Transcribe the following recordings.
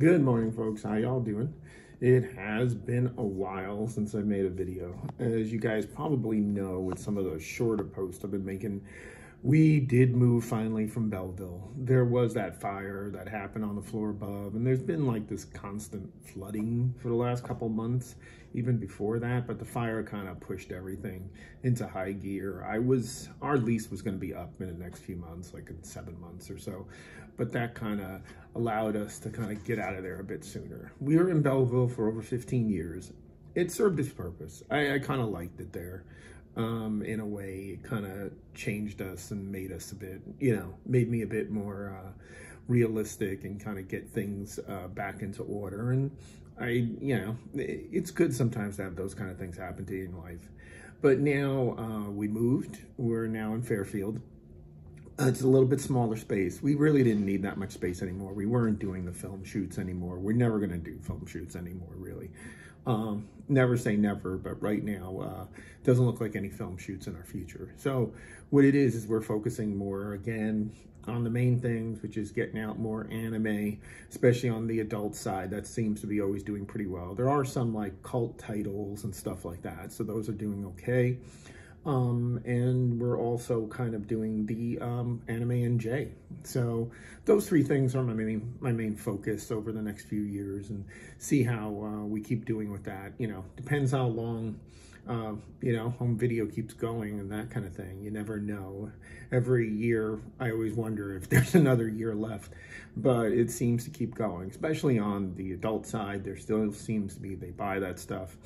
Good morning, folks. How y'all doing? It has been a while since I made a video. As you guys probably know, with some of those shorter posts I've been making, we did move finally from Belleville. There was that fire that happened on the floor above, and there's been like this constant flooding for the last couple months, even before that, but the fire kind of pushed everything into high gear. Our lease was going to be up in the next few months, like in 7 months or so, but that kind of allowed us to kind of get out of there a bit sooner. We were in Belleville for over 15 years. It served its purpose. I kind of liked it there. In a way, it kind of changed us and made us a bit, made me a bit more realistic and kind of get things back into order. And it's good sometimes to have those kind of things happen to you in life. But now we moved. We're now in Fairfield. It's a little bit smaller space. We really didn't need that much space anymore. We weren't doing the film shoots anymore. We're never going to do film shoots anymore, really. Never say never, but right now doesn't look like any film shoots in our future. So what it is we're focusing more, again, on the main things, which is getting out more anime, especially on the adult side. That seems to be always doing pretty well. There are some like cult titles and stuff like that, so those are doing okay. And we're also kind of doing the AnimeNJ. So those three things are my main focus over the next few years, and see how we keep doing with that. Depends how long home video keeps going and that kind of thing. You never know. Every year I always wonder if there's another year left, but it seems to keep going, especially on the adult side. There still seems to be, they buy that stuff.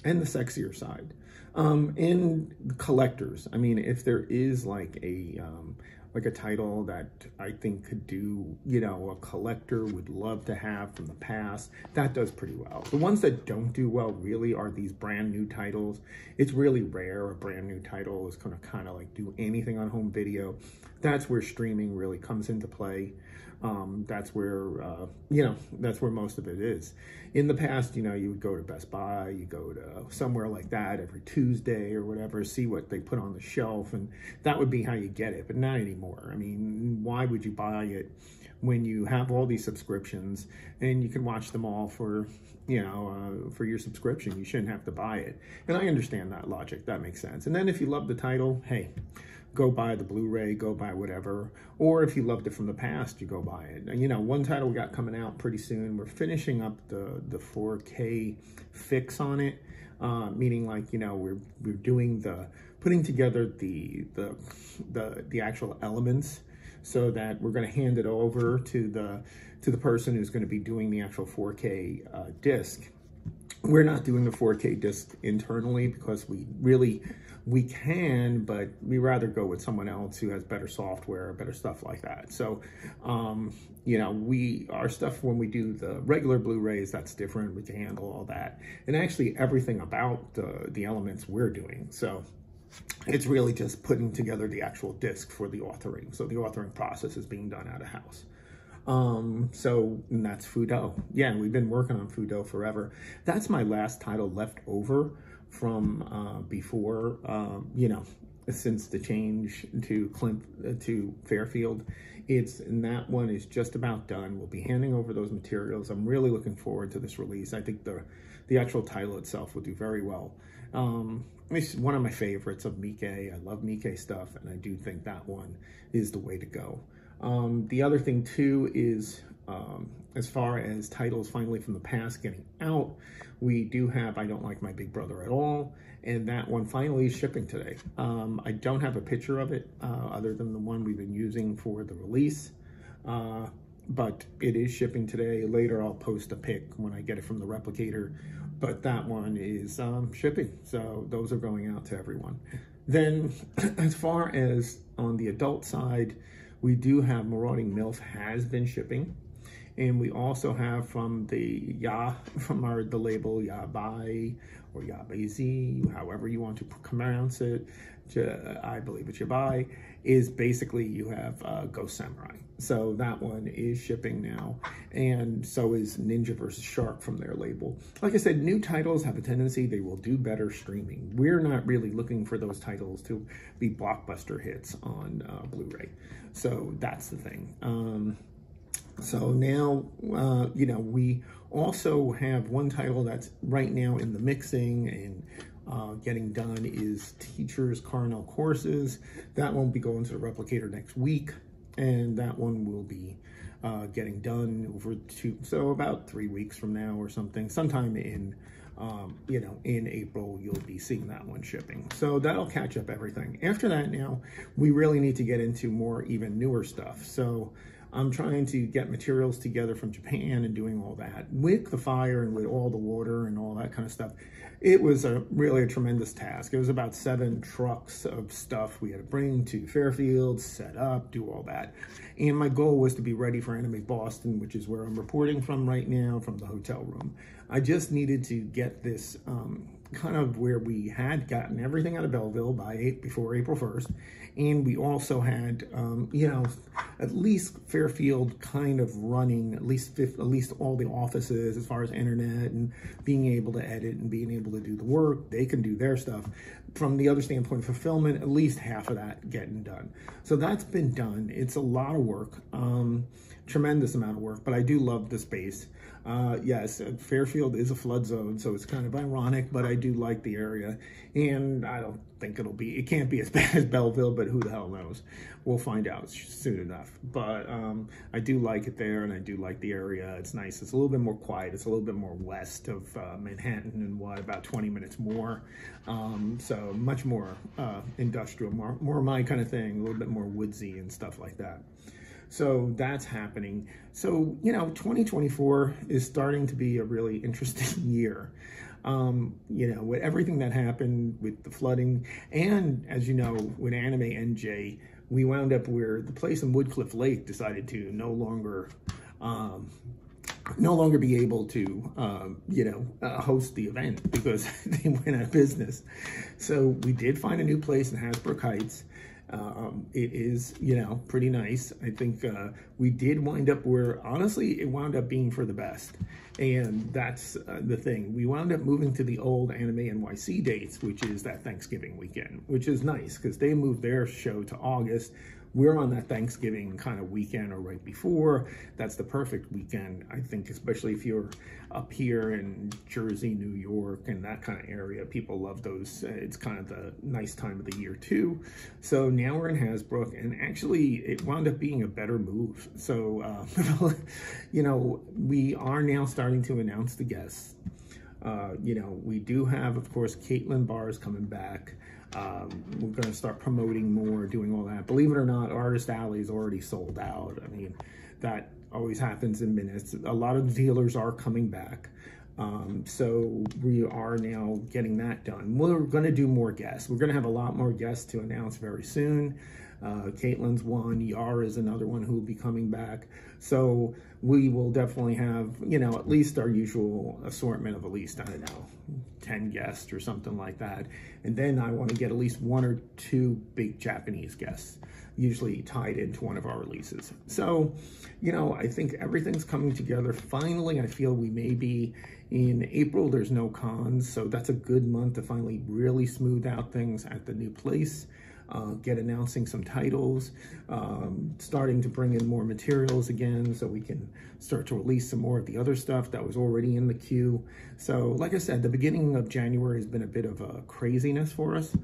And the sexier side. And the collectors. I mean, if there is like a title that I think could do, a collector would love to have from the past, that does pretty well. The ones that don't do well really are these brand new titles. It's really rare a brand new title is going to kind of like do anything on home video. That's where streaming really comes into play. That's where, that's where most of it is. In the past, you would go to Best Buy, you go to somewhere like that every Tuesday or whatever, see what they put on the shelf, and that would be how you get it, but not anymore. I mean, why would you buy it when you have all these subscriptions and you can watch them all for, for your subscription? You shouldn't have to buy it. And I understand that logic, that makes sense. And then if you love the title, hey, go buy the Blu-ray, go buy whatever. Or if you loved it from the past, you go buy it. One title we got coming out pretty soon, we're finishing up the 4K fix on it, meaning like, we're doing putting together the actual elements, so that we're going to hand it over to the person who's going to be doing the actual 4K disc. We're not doing the 4K disc internally because we can, but we rather go with someone else who has better software, better stuff like that. So, our stuff, when we do the regular Blu-rays, that's different. We can handle all that. And actually everything about the elements we're doing. So it's really just putting together the actual disc for the authoring. So the authoring process is being done out of house. And that's Fudo. Yeah, we've been working on Fudo forever. That's my last title left over from before, since the change to Fairfield. And that one is just about done. We'll be handing over those materials. I'm really looking forward to this release. I think the actual title itself will do very well. It's one of my favorites of Mike. I love Mike stuff, and I do think that one is the way to go. The other thing too is, as far as titles finally from the past getting out, we do have I Don't Like My Big Brother at All, and that one finally is shipping today. I don't have a picture of it other than the one we've been using for the release, but it is shipping today. Later I'll post a pic when I get it from the replicator, but that one is shipping, so those are going out to everyone. Then as far as on the adult side, we do have Marauding MILF has been shipping, and we also have from the label Yabai or Yabai, however you want to pronounce it. I believe it's Yabai. Is basically you have Ghost Samurai. So that one is shipping now, and so is Ninja vs. Shark from their label. Like I said, new titles have a tendency, they will do better streaming. We're not really looking for those titles to be blockbuster hits on Blu-ray. So that's the thing. So now, you know, we also have one title that's right now in the mixing and getting done is Teachers Carnell Courses. That won't be going to the replicator next week, and that one will be getting done so about 3 weeks from now or something. Sometime in, you know, in April, you'll be seeing that one shipping. So that'll catch up everything. After that now, we really need to get into more even newer stuff. So I'm trying to get materials together from Japan and doing all that. With the fire and with all the water and all that kind of stuff, it was really a tremendous task. It was about 7 trucks of stuff we had to bring to Fairfield, set up, do all that. And my goal was to be ready for Anime Boston, which is where I'm reporting from right now from the hotel room. I just needed to get this kind of where we had gotten everything out of Belleville before April 1st. And we also had, you know, at least Fairfield kind of running at least all the offices as far as internet and being able to edit and being able to do the work. They can do their stuff. From the other standpoint, fulfillment, at least half of that getting done. So that's been done. It's a lot of work, tremendous amount of work, but I do love the space. Yes, Fairfield is a flood zone, so it's kind of ironic, but I do like the area, and I don't think it can't be as bad as Belleville, but who the hell knows? We'll find out soon enough. But I do like it there, and I do like the area. It's nice. It's a little bit more quiet. It's a little bit more west of Manhattan, and about 20 minutes more. So much more industrial, more my kind of thing, a little bit more woodsy and stuff like that. So that's happening. So, you know, 2024 is starting to be a really interesting year. You know, with everything that happened with the flooding, and as you know, with AnimeNJ, we wound up where the place in Woodcliff Lake decided to no longer be able to, you know, host the event because they went out of business. So we did find a new place in Hasbrook Heights. It is, you know, pretty nice. I think we did wind up where, honestly, it wound up being for the best. And that's the thing. We wound up moving to the old Anime NYC dates, which is that Thanksgiving weekend, which is nice because they moved their show to August. We're on that Thanksgiving kind of weekend or right before. That's the perfect weekend, I think, especially if you're up here in Jersey, New York, and that kind of area. People love those. It's kind of the nice time of the year, too. So now we're in Hasbrook, and actually, it wound up being a better move. So, you know, we are now starting to announce the guests. You know, we do have, of course, Caitlin Barr's coming back. We're going to start promoting more, doing all that. Believe it or not, Artist Alley is already sold out. I mean, that always happens in minutes. A lot of the dealers are coming back. So we are now getting that done. We're going to do more guests. We're going to have a lot more guests to announce very soon. Caitlin's one, Yara is another one who will be coming back. So we will definitely have, you know, at least our usual assortment of at least, I don't know, 10 guests or something like that. And then I want to get at least 1 or 2 big Japanese guests, usually tied into one of our releases. So, you know, I think everything's coming together. Finally, I feel we may be in April. There's no cons, so that's a good month to finally really smooth out things at the new place. Get announcing some titles, starting to bring in more materials again so we can start to release some more of the other stuff that was already in the queue. So like I said, the beginning of January has been a bit of a craziness for us.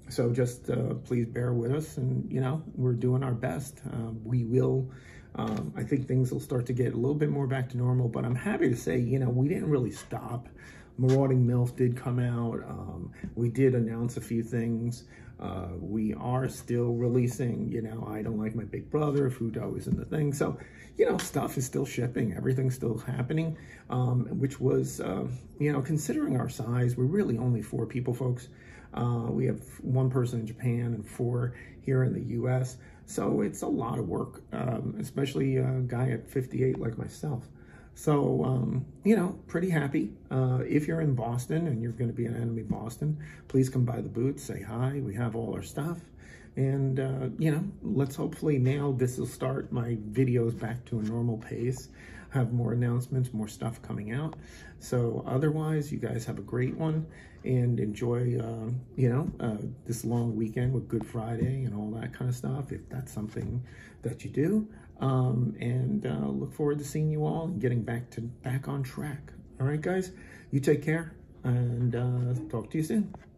So just please bear with us, and, you know, we're doing our best. We will, I think things will start to get a little bit more back to normal, but I'm happy to say, you know, we didn't really stop. Marauding MILF did come out. We did announce a few things. We are still releasing, you know, I Don't Like My Big Brother, Fudo is in the thing. So, you know, stuff is still shipping. Everything's still happening, which was, you know, considering our size, we're really only 4 people, folks. We have 1 person in Japan and 4 here in the US. So it's a lot of work, especially a guy at 58 like myself. So, you know, pretty happy. If you're in Boston and you're going to be in Anime Boston, please come by the booth, say hi. We have all our stuff. And, you know, let's hopefully now this will start my videos back to a normal pace, have more announcements, more stuff coming out. So otherwise, you guys have a great one and enjoy, you know, this long weekend with Good Friday and all that kind of stuff, if that's something that you do. and look forward to seeing you all and getting back on track. All right, guys, you take care, and talk to you soon.